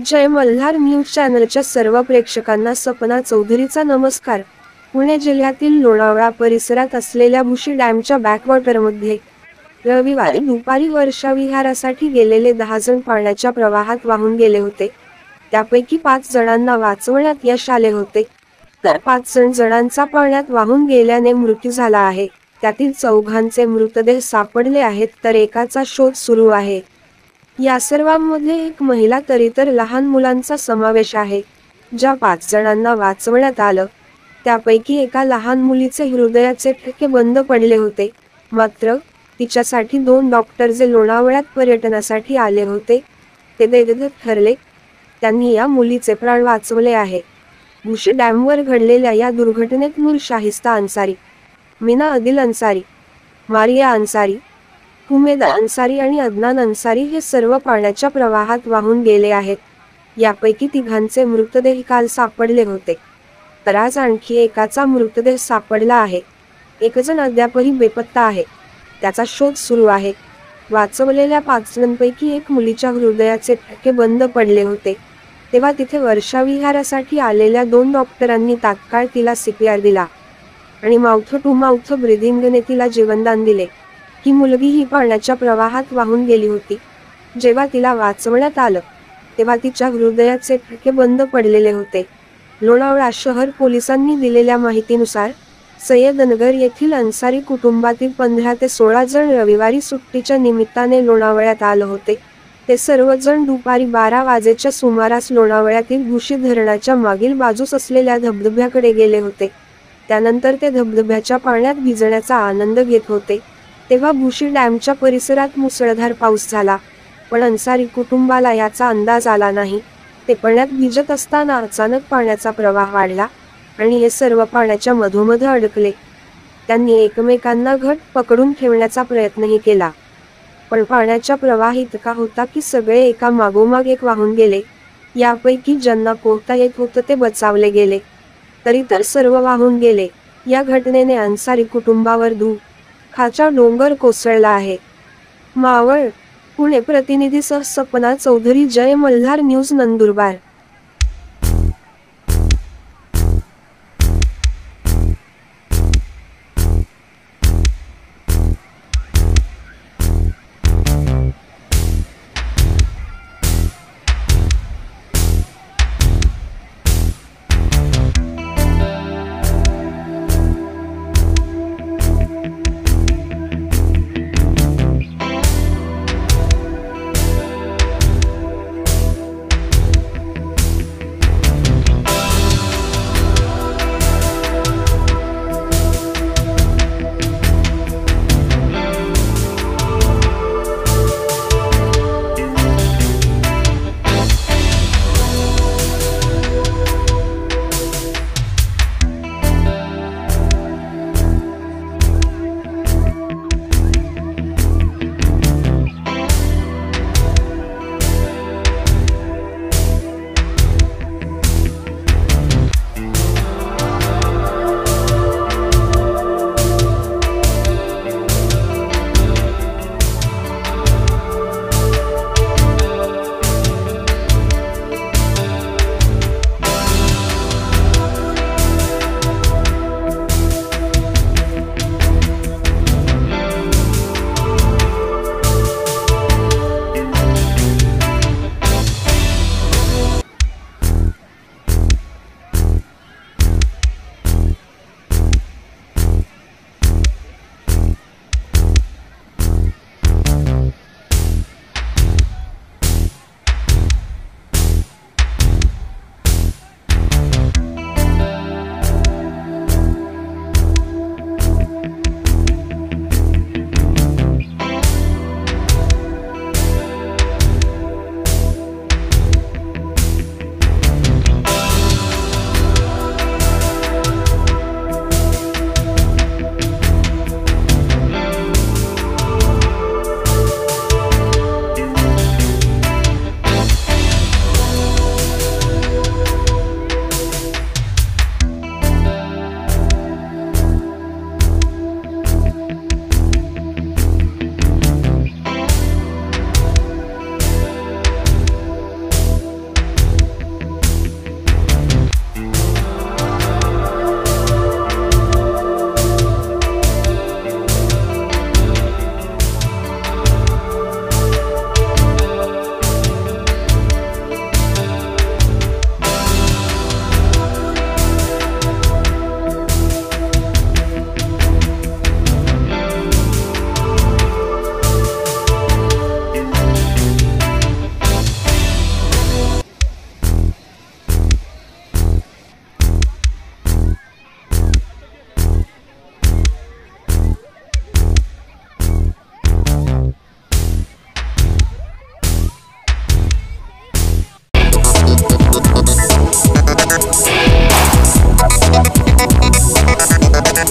जय Malhar news चॅनलच्या सर्व प्रेक्षकांना सपना चौधरीचा नमस्कार। पुणे जिल्ह्यातील लोणावळा परिसरात असलेल्या भुशी डॅमच्या बॅकवॉटरमध्ये रविवारी दुपारी वर्षाविहारासाठी गेलेले 10 जण पाण्याच्या प्रवाहात वाहून गेले होते। त्यापैकी 5 जणांना वाचवण्यात यश आले होते, तर 5 जणांचा पाण्यात वाहून गेल्याने मृत्यू झाला आहे। त्यातील 4घांचे मृतदेह सापडले आहेत, तर एकाचा शोध सुरू आहे। या सर्वांमध्ये एक महिला तर लहान मुलांचा समावेश आहे। ज्या 5 जणांना वाचवण्यात आलं त्यापैकी एका लहान मुलीचे हृदयाचे ठोके बंद पडले होते, मात्र तिच्यासाठी 2 डॉक्टर जे लोणावळ्यात पर्यटनासाठी आले होते ते दैवत ठरले। त्यांनी या मुलीचे प्राण वाचवले आहे। भुशी डॅमवर घडलेल्या या दुर्घटनेत नूर शाहिस्ता अन्सारी, मीना आदिल अन्सारी, मारिया अन्सारी, हुमेद अन्सारी आणि अदनान अन्सारी हे सर्व पाण्याच्या प्रवाहात वाहून गेले आहेत। यापैकी 3घांचे मृतदेह काल सापडले होते, तर आज आणखी एकाचा मृतदेह सापडला आहे। एक जण अद्यापही बेपत्ता आहे, त्याचा शोध सुरू आहे। वाचवलेल्या 5 जणांपैकी एक मुलीच्या हृदयाचे ठोके बंद पडले होते, तेव्हा तिथे वर्षाविहारासाठी आलेल्या 2 डॉक्टरांनी तात्काळ तिला CPR दिला आणि माउथ टू माउथ ब्रीदिंगने तिला जीवनदान दिले। ही मुलगी ही पाण्याच्या प्रवाहात वाहून गेली होती। जेव्हा तिला वाचवण्यात आलं तेव्हा तिच्या हृदयाचे ठोके बंद पडलेले होते। लोणावळा शहर पोलिसांनी दिलेल्या माहितीनुसार सय्यदनगर येथील अन्सारी कुटुंबातील 15 ते 16 जण रविवारी सुट्टीच्या निमित्ताने लोणावळ्यात आले होते। ते सर्वजण दुपारी 12 वाजेच्या सुमारास लोणावळ्यातील भुशी धरणाच्या मागील बाजूस असलेल्या धबधब्याकडे गेले होते। त्यानंतर ते धबधब्याच्या पाण्यात भिजण्याचा आनंद घेत होते, तेव्हा भुशी डॅमच्या परिसरात मुसळधार पाऊस झाला, पण अन्सारी कुटुंबाला याचा अंदाज आला नाही। ते पाण्यात भिजत असताना अचानक पाण्याचा प्रवाह वाढला आणि हे सर्व पाण्याच्या मधोमध अडकले। त्यांनी एकमेकांना घट्ट पकडून ठेवण्याचा प्रयत्नही केला, पण पाण्याचा प्रवाह इतका होता की सगळे एका मागोमाग एक वाहून गेले। यापैकी ज्यांना पोहता येत होतं ते बचावले गेले, तर इतर सर्व वाहून गेले। या घटनेने अन्सारी कुटुंबावर दुःखाचा डोंगर कोसळला आहे। मावळ, पुणे प्रतिनिधीसह सपना चौधरी, जय मल्हार न्यूज, नंदुरबार।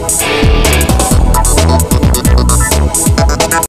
आहे.